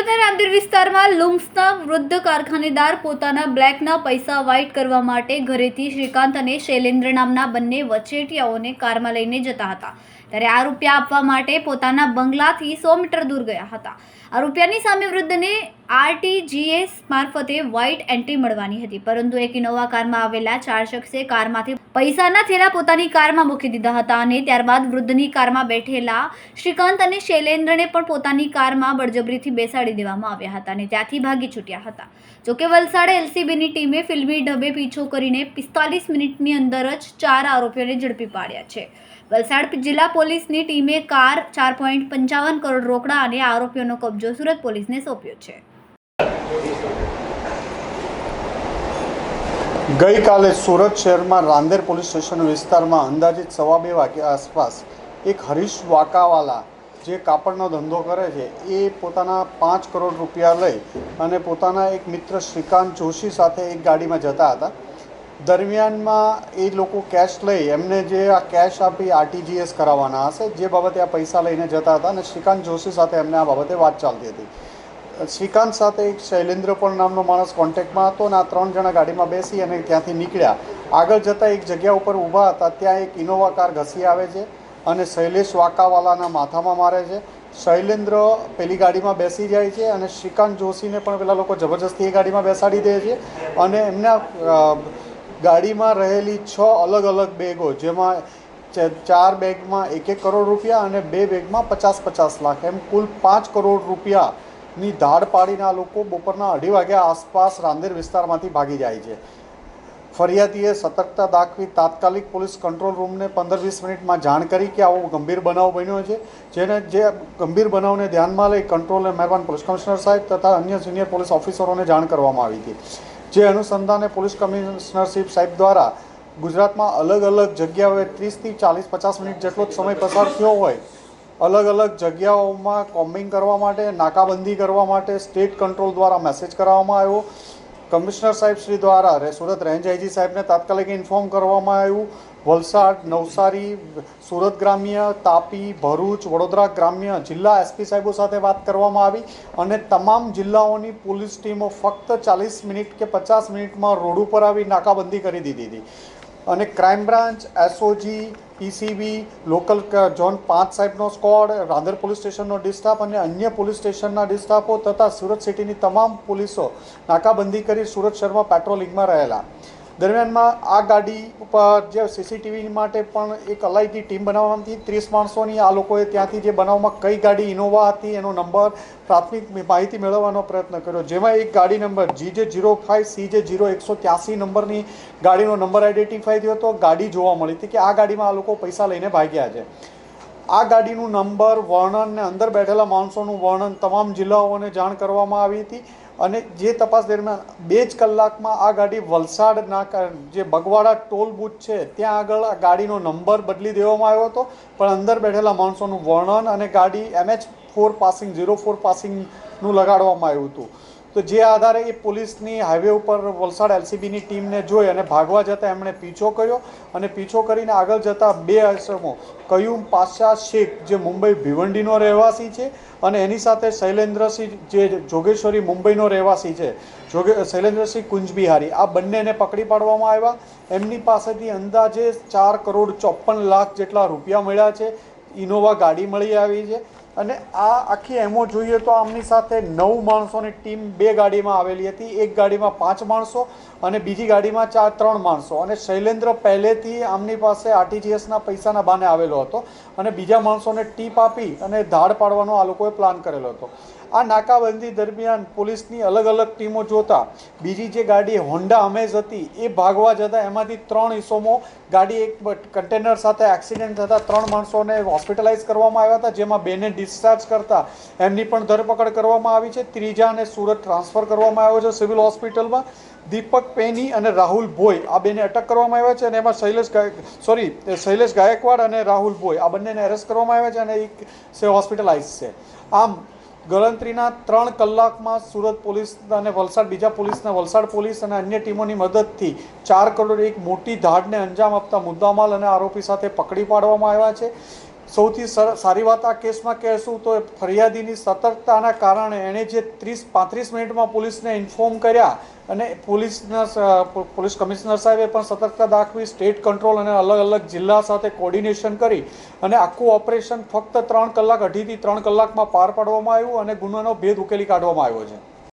સુરતના રાંદેર વિસ્તારમાં લુમ્સના વૃદ્ધ કારખાનેદાર પોતાના બ્લેકના પૈસા વ્હાઇટ કરવા માટે ઘરેથી શ્રીકાંત અને શૈલેન્દ્ર નામના બંને વચેટિયાઓને કારમાં લઈને જતા હતા ત્યારે આ રૂપિયા આપવા માટે પોતાના બંગલાથી 100 મીટર દૂર ગયા હતા। આ રૂપિયાની સામે વૃદ્ધને RTGS મારફતે વ્હાઇટ એન્ટ્રી મળવાની હતી, પરંતુ એક ઇનોવા કારમાં આવેલા 4 શખ્સે કારમાંથી પૈસાના થેલા પોતાની કારમાં મૂકી દીધા હતા અને ત્યારબાદ વૃદ્ધની કારમાં બેઠેલા શ્રીકાંત અને શૈલેન્દ્રને પણ પોતાની કારમાં બળજબરીથી બેસાડી દેવામાં આવ્યા હતા અને ત્યાંથી ભાગી છૂટ્યા હતા। જોકે વલસાડ LCBની ટીમે ફિલ્મી ઢબે પીછો કરીને 45 મિનિટની અંદર જ 4 આરોપીઓને ઝડપી પાડ્યા છે। વલસાડ જિલ્લા પોલીસની ટીમે કાર 4.55 કરોડ રોકડા અને આરોપીઓનો કબજો સુરત પોલીસને સોંપ્યો છે। ગઈકાલે સુરત શહેરમાં રાંદેર પોલીસ સ્ટેશન વિસ્તારમાં અંદાજિત 2:15 વાગ્યા આસપાસ એક હરીશ વાકાવાલા જે કાપડનો ધંધો કરે છે એ પોતાના 5 કરોડ રૂપિયા લઈ અને પોતાના એક મિત્ર શ્રીકાંત જોશી સાથે એક ગાડીમાં જતા હતા। દરમિયાનમાં એ લોકો કેશ લઈ એમને જે આ કેશ આપી RTGS કરાવવાના હશે જે બાબતે આ પૈસા લઈને જતા હતા અને શ્રીકાંત જોશી સાથે એમને આ બાબતે વાત ચાલતી હતી। શ્રીકાંત સાથે એક શૈલેન્દ્ર પણ નામનો માણસ કોન્ટેક્ટમાં હતો અને આ 3 જણા ગાડીમાં બેસી અને ત્યાંથી નીકળ્યા। આગળ જતાં એક જગ્યા ઉપર ઊભા હતા ત્યાં એક ઇનોવા કાર ઘસી આવે છે અને શૈલેષ વાકાવાલાના માથામાં મારે છે। શૈલેન્દ્ર પેલી ગાડીમાં બેસી જાય છે અને શ્રીકાંત જોશીને પણ પેલા લોકો જબરજસ્તી એ ગાડીમાં બેસાડી દે છે અને એમના ગાડીમાં રહેલી 6 અલગ અલગ બેગો જેમાં 4 બેગમાં 1 કરોડ રૂપિયા અને 2 બેગમાં 50 લાખ એમ કુલ 5 કરોડ રૂપિયાની ધાડ પાડીને આ લોકો બપોરના 2:30 વાગ્યા આસપાસ રાંદેર વિસ્તારમાંથી ભાગી જાય છે। ફરિયાદીએ સતર્કતા દાખવી તાત્કાલિક પોલીસ કંટ્રોલ રૂમને 15-20 મિનિટમાં જાણ કરી કે આવો ગંભીર બનાવ બન્યો છે, જે ગંભીર બનાવને ધ્યાનમાં લઈ કંટ્રોલ અને મહેરબાન પોલીસ કમિશનર સાહેબ તથા અન્ય સિનિયર પોલીસ ઓફિસરોને જાણ કરવામાં આવી હતી। જે અનુસંધાને પોલીસ કમિશનરશીપ સાહેબ દ્વારા ગુજરાતમાં અલગ અલગ જગ્યાઓએ 30થી 40-50 મિનિટ જેટલો જ સમય પસાર થયો હોય અલગ અલગ જગ્યાઓમાં કોમ્બિંગ કરવા માટે નાકાબંધી કરવા માટે સ્ટેટ કંટ્રોલ દ્વારા મેસેજ કરવામાં આવ્યો। કમિશનર સાહેબ શ્રી દ્વારા સુરત રેન્જ IG સાહેબને તાત્કાલિક ઇન્ફોર્મ કરવામાં આવ્યું। વલસાડ, નવસારી, સુરત ગ્રામ્ય, તાપી, ભરૂચ, વડોદરા ગ્રામ્ય જિલ્લા SP સાહેબો સાથે વાત કરવામાં આવી અને તમામ જિલ્લાઓની પોલીસ ટીમો ફક્ત 40 મિનિટ કે 50 મિનિટમાં રોડ ઉપર આવી નાકાબંધી કરી દીધી હતી અને crime branch, SOG, PCB, local zone 5 સાહેબનો સ્ક્વોડ, રાંદેર પોલીસ સ્ટેશનનો ડિસ્ટાફ અને અન્ય પોલીસ સ્ટેશનના ડિસ્ટાફો તથા સુરત સિટીની તમામ પોલીસો નાકાબંધી કરી સુરત શહેરમાં પેટ્રોલિંગમાં રહેલા। દરમિયાનમાં આ ગાડી ઉપર જે CCTV માટે પણ એક અલાયદી ટીમ બનાવવાની 30 માણસોની આ લોકોએ ત્યાંથી જે બનાવમાં કઈ ગાડી ઇનોવા હતી એનો નંબર પ્રાથમિક માહિતી મેળવવાનો પ્રયત્ન કર્યો, જેમાં એક ગાડી નંબર GJ05CJ0183 નંબરની ગાડીનો નંબર આઈડેન્ટિફાઈ થયો હતો। ગાડી જોવા મળી હતી કે આ ગાડીમાં આ લોકો પૈસા લઈને ભાગ્યા છે। આ ગાડીનું નંબર, વર્ણન ને અંદર બેઠેલા માણસોનું વર્ણન તમામ જિલ્લાઓને જાણ કરવામાં આવી હતી અને જે તપાસ દરમિયાન 2 જ કલાકમાં આ ગાડી વલસાડના જે બગવાડા ટોલ બૂથ છે ત્યાં આગળ આ ગાડીનો નંબર બદલી દેવામાં આવ્યો હતો, પણ અંદર બેઠેલા માણસોનું વર્ણન અને ગાડી MH4 પાસિંગ 04 પાસિંગનું લગાડવામાં આવ્યું હતું। તો જે આધારે એ પોલીસની હાઈવે ઉપર વલસાડ LCBની ટીમને જોઈ અને ભાગવા જતાં એમણે પીછો કર્યો અને પીછો કરીને આગળ જતાં 2 અસમો કયુમ પાશા શેખ જે મુંબઈ ભિવંડીનો રહેવાસી છે અને એની સાથે શૈલેન્દ્રસિંહ જે જોગેશ્વરી મુંબઈનો રહેવાસી છે, શૈલેન્દ્રસિંહ કુંજબિહારી, આ બંનેને પકડી પાડવામાં આવ્યા। એમની પાસેથી અંદાજે 4 કરોડ 54 લાખ જેટલા રૂપિયા મળ્યા છે। ઇનોવા ગાડી મળી આવી છે અને આ આખી એમો જોઈએ તો આમની સાથે 9 માણસોની ટીમ 2 ગાડીમાં આવેલી હતી। એક ગાડીમાં 5 માણસો અને બીજી ગાડીમાં 3 માણસો અને શૈલેન્દ્ર પહેલેથી આમની પાસે RTGSના પૈસાના બાને આવેલો હતો અને બીજા માણસોને ટીપ આપી અને ધાડ પાડવાનો આ લોકોએ પ્લાન કરેલો હતો। આ નાકાબંધી દરમિયાન પોલીસની અલગ અલગ ટીમો જોતા બીજી જે ગાડી હોન્ડા અમેઝ હતી એ ભાગવા જતાં એમાંથી 3 ઇસમો ગાડી એક કન્ટેનર સાથે એક્સિડન્ટ થતાં 3 માણસોને હોસ્પિટલાઇઝ કરવામાં આવ્યા હતા, જેમાં 2ને ડિસ્ચાર્જ કરતા એમની પણ ધરપકડ કરવામાં આવી છે। ત્રીજાને સુરત ટ્રાન્સફર કરવામાં આવ્યો છે સિવિલ હોસ્પિટલમાં। દીપક પેની અને રાહુલ ભોઈ આ બેને અટક કરવામાં આવ્યા છે અને એમાં શૈલેષ ગાયકવાડ અને રાહુલ ભોઈ આ બંનેને એરેસ્ટ કરવામાં આવ્યા છે અને એક હોસ્પિટલાઇઝ છે। આમ ગણતરીના 3 કલાકમાં સુરત પોલીસ અને વલસાડ પોલીસ અને અન્ય ટીમોની મદદથી 4 કરોડ એક મોટી ધાડને અંજામ આપતા મુદ્દામાલ અને આરોપી સાથે પકડી પાડવામાં આવ્યા છે। સૌથી સારી વાત આ કેસમાં કહેશું તો ફરિયાદીની સતર્કતાના કારણે એણે જે 30-35 મિનિટમાં પોલીસને ઇન્ફોર્મ કર્યા અને પોલીસ કમિશનર સાહેબે પણ સતર્કતા દાખવી, સ્ટેટ કંટ્રોલ અને અલગ અલગ જિલ્લા સાથે કોર્ડિનેશન કરી અને આખું ઓપરેશન ફક્ત 3 કલાક, 2.5 થી 3 કલાકમાં પાર પાડવામાં આવ્યું અને ગુનાનો ભેદ ઉકેલી કાઢવામાં આવ્યો છે.